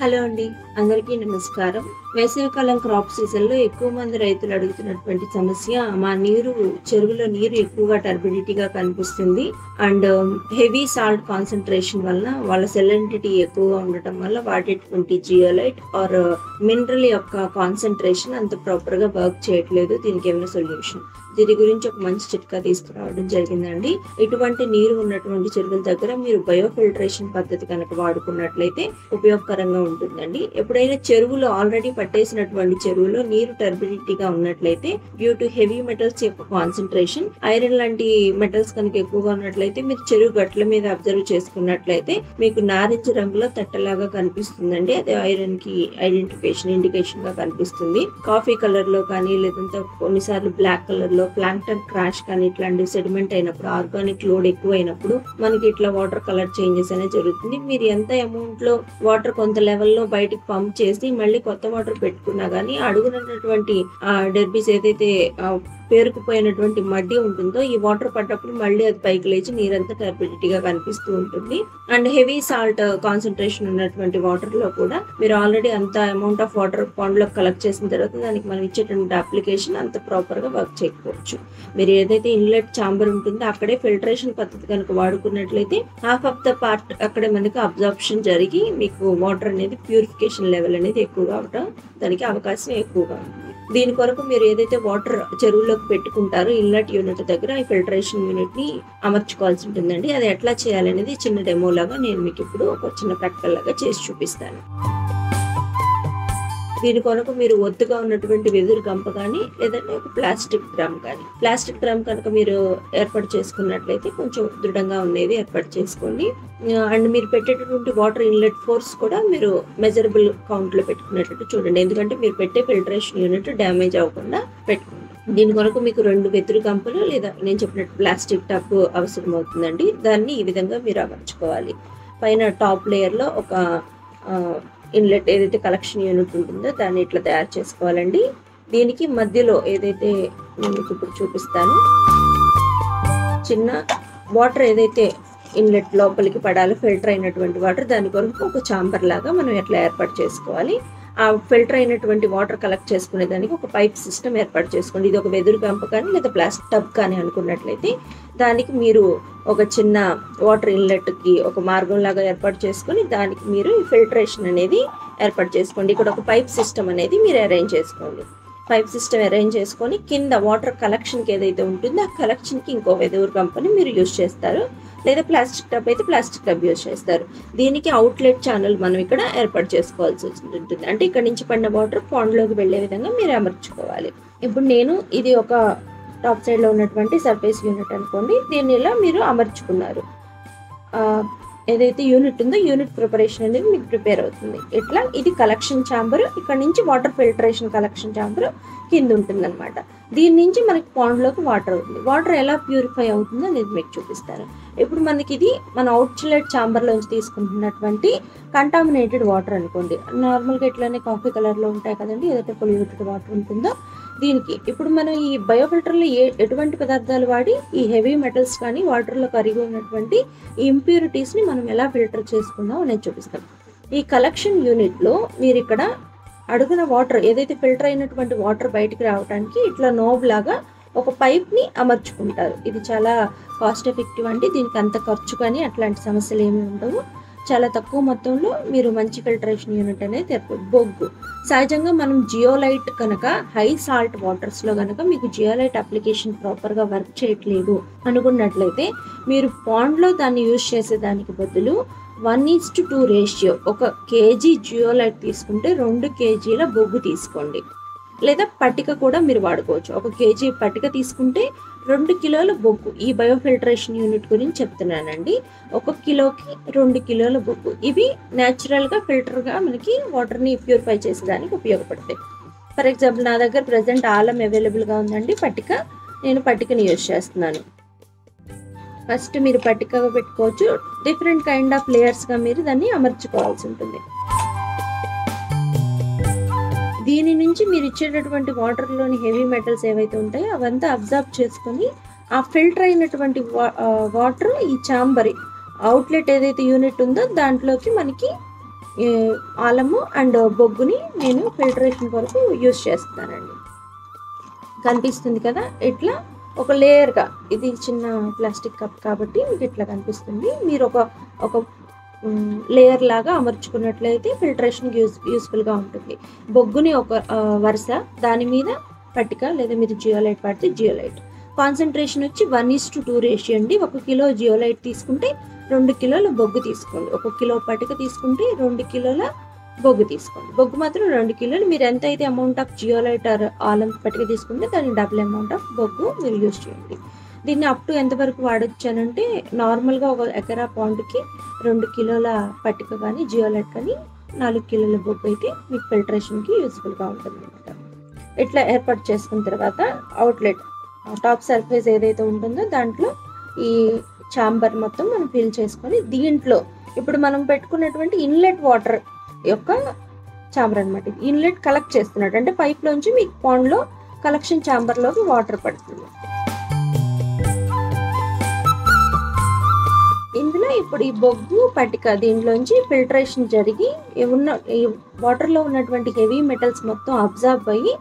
Hello అండి, అందరికీ నమస్కారం. వేసవికాలం క్రాప్ సీజన్లో ఎక్కువ మంది రైతులు అడుగుతున్నటువంటి సమస్య, మా చెరువులో నీరు ఎక్కువగా టర్బిడిటీగా కనిపిస్తుంది అండ్ హెవీ సాల్ట్ కాన్సన్ట్రేషన్ వల్ల వాళ్ళ సెలెనిటీ ఎక్కువగా ఉండటం వల్ల వాడేటువంటి జియోలైట్ ఆర్ మినరల్ యొక్క కాన్సన్ట్రేషన్ అంత ప్రాపర్గా వర్క్ చేయట్లేదు. దీనికి ఏమైనా సొల్యూషన్? దీని గురించి ఒక మంచి చిట్కా తీసుకురావడం జరిగిందండి. ఇటువంటి నీరు ఉన్నటువంటి చెరువుల దగ్గర మీరు బయోఫిల్టరేషన్ పద్ధతి కనుక వాడుకున్నట్లయితే ఉపయోగకరంగా ఉంటుందండి. ఎప్పుడైనా చెరువులో ఆల్రెడీ పట్టేసినటువంటి చెరువులో నీరు టర్బిడిటీగా ఉన్నట్లయితే డ్యూ టు హెవీ మెటల్స్ యొక్క కాన్సన్ట్రేషన్, ఐరన్ లాంటి మెటల్స్ కనుక ఎక్కువగా ఉన్నట్లయితే మీరు చెరువు గట్ల మీద అబ్జర్వ్ చేసుకున్నట్లయితే మీకు నారింజ రంగులో తట్టలాగా కనిపిస్తుందండి. అదే ఐరన్ కి ఇండికేషన్ గా కనిపిస్తుంది. కాఫీ కలర్ లో కానీ లేదంటే కొన్నిసార్లు బ్లాక్ కలర్ లో ప్లాంక్టన్ క్రాష్ కానీ ఇట్లాంటి సెడిమెంట్ అయినప్పుడు, ఆర్గానిక్ లోడ్ ఎక్కువ అయినప్పుడు మనకి ఇట్లా వాటర్ కలర్ చేంజెస్ అనేది జరుగుతుంది. మీరు ఎంత అమౌంట్ లో వాటర్ కొంత లెవెల్లో బయటికి పంప్ చేసి మళ్ళీ కొత్త వాటర్ పెట్టుకున్నా గానీ అడుగునటువంటి డెర్బీస్ ఏదైతే పేరుకుపోయినటువంటి మడ్డి ఉంటుందో ఈ వాటర్ పడ్డప్పుడు మళ్ళీ అది పైకి లేచి నీరంతా టర్బిడిటీగా కనిపిస్తూ ఉంటుంది. అండ్ హెవీ సాల్ట్ కాన్సన్ట్రేషన్ ఉన్నటువంటి వాటర్ లో కూడా మీరు ఆల్రెడీ అంత అమౌంట్ ఆఫ్ వాటర్ పాండ్ లో కలెక్ట్ చేసిన తర్వాత దానికి మనం ఇచ్చేటువంటి అప్లికేషన్ అంత ప్రాపర్ గా వర్క్ చేయకపోవచ్చు. మీరు ఏదైతే ఇన్లెట్ ఛాంబర్ ఉంటుందో అక్కడే ఫిల్టరేషన్ పద్ధతి కనుక వాడుకున్నట్లయితే హాఫ్ ఆఫ్ ద పార్ట్ అక్కడే మనకి అబ్జార్ప్షన్ జరిగి మీకు వాటర్ అనేది ప్యూరిఫికేషన్ లెవెల్ అనేది ఎక్కువగా అవడం దానికి అవకాశం ఎక్కువగా ఉంది. దీని కొరకు మీరు ఏదైతే వాటర్ చెరువులోకి పెట్టుకుంటారో ఇన్లెట్ యూనిట్ దగ్గర ఈ ఫిల్టరేషన్ యూనిట్ ని అమర్చుకోవాల్సి ఉంటుందండి. అది ఎట్లా చేయాలనేది చిన్న డెమో లాగా నేను మీకు ఇప్పుడు ఒక చిన్న ప్రాక్టికల్ లాగా చేసి చూపిస్తాను. దీని కొరకు మీరు ఒత్తుగా ఉన్నటువంటి వెదురు గంప కానీ లేదంటే ఒక ప్లాస్టిక్ డ్రమ్ కనుక మీరు ఏర్పాటు చేసుకున్నట్లయితే కొంచెం దృఢంగా ఉండేది ఏర్పాటు చేసుకోండి. అండ్ మీరు పెట్టేటటువంటి వాటర్ ఇన్లెట్ ఫోర్స్ కూడా మీరు మెజరబుల్ కౌంట్ లో పెట్టుకునేటట్టు చూడండి. ఎందుకంటే మీరు పెట్టే ఫిల్టరేషన్ యూనిట్ డ్యామేజ్ అవ్వకుండా పెట్టుకోండి. దీని కొరకు మీకు 2 వెదురు గంపలు లేదా నేను చెప్పినట్టు ప్లాస్టిక్ టబ్ అవసరం అవుతుందండి. దాన్ని ఈ విధంగా మీరు అమర్చుకోవాలి. పైన టాప్ లేయర్ లో ఒక ఇన్లెట్ ఏదైతే కలెక్షన్ యూనిట్ ఉంటుందో దాన్ని ఇట్లా తయారు చేసుకోవాలండి. దీనికి మధ్యలో ఏదైతే నేను ఇప్పుడు చూపిస్తాను, చిన్న వాటర్ ఏదైతే ఇన్లెట్ లోపలికి పడాలో ఫిల్టర్ అయినటువంటి వాటర్, దాని కొరకు ఒక ఛాంబర్ లాగా మనం ఎట్లా ఏర్పాటు చేసుకోవాలి. ఆ ఫిల్టర్ అయినటువంటి వాటర్ కలెక్ట్ చేసుకునే దానికి ఒక పైప్ సిస్టమ్ ఏర్పాటు చేసుకోండి. ఇది ఒక వెదురు గంప కానీ లేదా ప్లాస్టిక్ టబ్ కానీ అనుకున్నట్లయితే దానికి మీరు ఒక చిన్న వాటర్ ఇన్లెట్ కి ఒక మార్గం లాగా ఏర్పాటు చేసుకొని దానికి మీరు ఫిల్టరేషన్ అనేది ఏర్పాటు చేసుకోండి. ఇక్కడ ఒక పైప్ సిస్టమ్ అనేది మీరు అరేంజ్ చేసుకోండి. పైప్ సిస్టమ్ అరేంజ్ చేసుకొని కింద వాటర్ కలెక్షన్కి ఏదైతే ఉంటుందో ఆ కలెక్షన్కి ఇంకో వెదురు గంపని మీరు యూజ్ చేస్తారు, లేదా ప్లాస్టిక్ టబ్ అయితే ప్లాస్టిక్ టబ్ యూజ్ చేస్తారు. దీనికి అవుట్లెట్ ఛానల్ మనం ఇక్కడ ఏర్పాటు చేసుకోవాల్సి ఉంటుంది. అంటే ఇక్కడ నుంచి పడిన వాటర్ పాండ్లోకి వెళ్లే విధంగా మీరు అమర్చుకోవాలి. ఇప్పుడు నేను ఇది ఒక టాప్ సైడ్ లో ఉన్నటువంటి సర్ఫేస్ యూనిట్ అనుకోండి. దీన్ని ఇలా మీరు అమర్చుకున్నారు. ఏదైతే యూనిట్ ఉందో యూనిట్ ప్రిపరేషన్ అనేది మీకు ప్రిపేర్ అవుతుంది. ఇట్లా ఇది కలెక్షన్ ఛాంబర్, ఇక్కడ నుంచి వాటర్ ఫిల్టరేషన్ కలెక్షన్ ఛాంబర్ కింద ఉంటుంది అనమాట. దీని నుంచి మనకి పాండ్లోకి వాటర్ అవుతుంది. వాటర్ ఎలా ప్యూరిఫై అవుతుందో నేను మీకు చూపిస్తాను. ఇప్పుడు మనకి ఇది మన అవుట్లెట్ ఛాంబర్లోంచి తీసుకుంటున్నటువంటి కంటామినేటెడ్ వాటర్ అనుకోండి. నార్మల్గా ఇట్లానే కాఫీ కలర్లో ఉంటాయి కదండి, ఏదైతే పొల్యూటెడ్ వాటర్ ఉంటుందో దీనికి ఇప్పుడు మనం ఈ బయోఫిల్టర్లో ఎటువంటి పదార్థాలు వాడి ఈ హెవీ మెటల్స్ కానీ వాటర్లో కరిగి ఉన్నటువంటి ఈ ఇంప్యూరిటీస్ని మనం ఎలా ఫిల్టర్ చేసుకుందాం అనేది చూపిస్తాం. ఈ కలెక్షన్ యూనిట్లో మీరు ఇక్కడ అడుగున వాటర్ ఏదైతే ఫిల్టర్ అయినటువంటి వాటర్ బయటికి రావడానికి ఇట్లా నోబ్ లాగా ఒక పైప్ని అమర్చుకుంటారు. ఇది చాలా కాస్ట్ ఎఫెక్టివ్ అండి. దీనికి అంత ఖర్చు కానీ అట్లాంటి సమస్యలు ఏమి ఉండవు. చాలా తక్కువ మొత్తంలో మీరు మంచి ఫిల్టరేషన్ యూనిట్ అనేది బొగ్గు సహజంగా మనం జియోలైట్ కనుక హై సాల్ట్ వాటర్స్లో కనుక మీకు జియోలైట్ అప్లికేషన్ ప్రాపర్గా వర్క్ చేయట్లేదు అనుకున్నట్లయితే మీరు పాండ్లో దాన్ని యూజ్ చేసేదానికి బదులు 1:2 రేషియో 1 kg జియోలైట్ తీసుకుంటే 2 kgల బొగ్గు తీసుకోండి. లేదా పట్టిక కూడా మీరు వాడుకోవచ్చు. 1 kg పట్టిక తీసుకుంటే 2 కిలోల బొగ్గు. ఈ బయోఫిల్టరేషన్ యూనిట్ గురించి చెప్తున్నానండి. 1 కిలోకి 2 కిలోల బొగ్గు. ఇవి న్యాచురల్గా ఫిల్టర్గా మనకి వాటర్ని ప్యూరిఫై చేసేదానికి ఉపయోగపడతాయి. ఫర్ ఎగ్జాంపుల్ నా దగ్గర ప్రజెంట్ ఆలం అవైలబుల్గా ఉందండి పట్టిక. నేను పట్టికని యూజ్ చేస్తున్నాను. ఫస్ట్ మీరు పట్టికగా పెట్టుకోవచ్చు. డిఫరెంట్ కైండ్ ఆఫ్ లేయర్స్గా మీరు దాన్ని అమర్చుకోవాల్సి ఉంటుంది. దీని నుంచి మీరు ఇచ్చేటటువంటి వాటర్లోని హెవీ మెటల్స్ ఏవైతే ఉంటాయో అవంతా అబ్జర్వ్ చేసుకొని ఆ ఫిల్టర్ అయినటువంటి వాటర్ ఈ ఛాంబర్ అవుట్లెట్ ఏదైతే యూనిట్ ఉందో దాంట్లోకి మనకి ఆలము అండ్ బొగ్గుని నేను ఫిల్టరేషన్ కొరకు యూస్ చేస్తానండి. కనిపిస్తుంది కదా, ఇట్లా ఒక లేయర్గా, ఇది చిన్న ప్లాస్టిక్ కప్ కాబట్టి మీకు ఇట్లా కనిపిస్తుంది. మీరు ఒక లేయర్ లాగా అమర్చుకున్నట్లయితే ఫిల్టరేషన్కి యూస్ఫుల్గా ఉంటుంది. బొగ్గుని ఒక వరుస, దాని మీద పట్టిక లేదా మీరు జియోలైట్ పడితే జియోలైట్. కాన్సన్ట్రేషన్ వచ్చి 1:2 రేషియో అండి. 1 కిలో జియోలైట్ తీసుకుంటే 2 కిలోల బొగ్గు తీసుకోండి. 1 కిలో పట్టిక తీసుకుంటే 2 కిలోల బొగ్గు తీసుకోండి. బొగ్గు మాత్రం 2 కిలోలు. మీరు ఎంత అయితే amount of zeolite or alum పట్టిక తీసుకుంటే దానికి డబుల్ అమౌంట్ ఆఫ్ బొగ్గు మీరు యూజ్ చేయండి. దీన్ని అప్ టు ఎంతవరకు వాడొచ్చానంటే నార్మల్గా 1 ఎకరా పాండ్కి 2 కిలోల పట్టిక కానీ జియోలైట్ కానీ 4 కిలోల బొగ్గు అయితే మీకు ఫిల్టరేషన్కి యూస్ఫుల్గా ఉంటుంది అనమాట. ఇట్లా ఏర్పాటు చేసుకున్న తర్వాత అవుట్లెట్ టాప్ సర్ఫేస్ ఏదైతే ఉంటుందో దాంట్లో ఈ ఛాంబర్ మొత్తం మనం ఫిల్ చేసుకొని, దీంట్లో ఇప్పుడు మనం పెట్టుకున్నటువంటి ఇన్లెట్ వాటర్ యొక్క ఛాంబర్ అనమాట. ఇన్లెట్ కలెక్ట్ చేస్తున్నట్టు అంటే పైప్లోంచి మీకు పాండ్లో కలెక్షన్ ఛాంబర్లోకి వాటర్ పడుతుంది. ఇందులో ఇప్పుడు ఈ బొగ్గు పట్టిక దీంట్లోంచి ఫిల్టరేషన్ జరిగి ఈ వాటర్లో ఉన్నటువంటి హెవీ మెటల్స్ మొత్తం అబ్జర్వ్ అయ్యి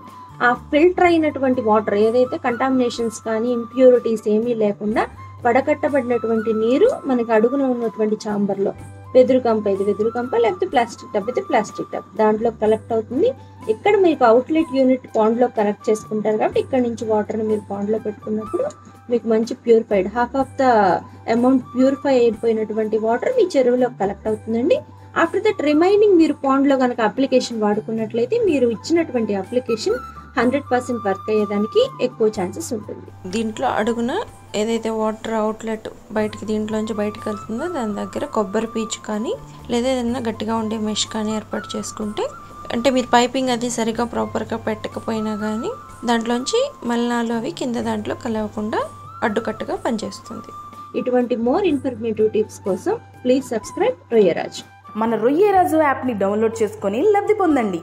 ఆ ఫిల్టర్ అయినటువంటి వాటర్ ఏదైతే కంటామినేషన్స్ కానీ ఇంప్యూరిటీస్ ఏమీ లేకుండా వడకట్టబడినటువంటి నీరు మనకి అడుగున ఉన్నటువంటి ఛాంబర్లో, వెదురు కంప ఇది వెదురు కంప, లేకపోతే ప్లాస్టిక్ టబ్ అయితే ప్లాస్టిక్ టబ్, దాంట్లో కలెక్ట్ అవుతుంది. ఇక్కడ మీకు అవుట్లెట్ యూనిట్ పాండ్లో కనెక్ట్ చేసుకుంటారు కాబట్టి ఇక్కడ నుంచి వాటర్ని మీరు పాండ్లో పెట్టుకున్నప్పుడు మీకు మంచి purified half of the amount purify అయిపోయినటువంటి వాటర్ మీ చెరువులో కలెక్ట్ అవుతుందండి. ఆఫ్టర్ దట్ రిమైనింగ్ మీరు పాండ్లో కనుక అప్లికేషన్ వాడుకున్నట్లయితే మీరు ఇచ్చినటువంటి అప్లికేషన్ 100% వర్క్ అయ్యేదానికి ఎక్కువ ఛాన్సెస్ ఉంటుంది. దీంట్లో అడుగున ఏదైతే వాటర్ అవుట్లెట్ బయటికి దీంట్లోంచి బయటకు వెళ్తుందో దాని దగ్గర కొబ్బరి పీచు కానీ లేదా ఏదైనా గట్టిగా ఉండే మెష్ కానీ ఏర్పాటు చేసుకుంటే, అంటే మీరు పైపింగ్ అది సరిగా ప్రాపర్గా పెట్టకపోయినా కానీ దాంట్లోంచి మలినాలు అవి కింద దాంట్లో కలవకుండా అడ్డుకట్టుగా పనిచేస్తుంది. ఇటువంటి మోర్ ఇన్ఫర్మేటివ్ టిప్స్ కోసం ప్లీజ్ సబ్స్క్రైబ్ రొయ్యరాజు. మన రొయ్యరాజు యాప్ని డౌన్లోడ్ చేసుకొని లబ్ధి పొందండి.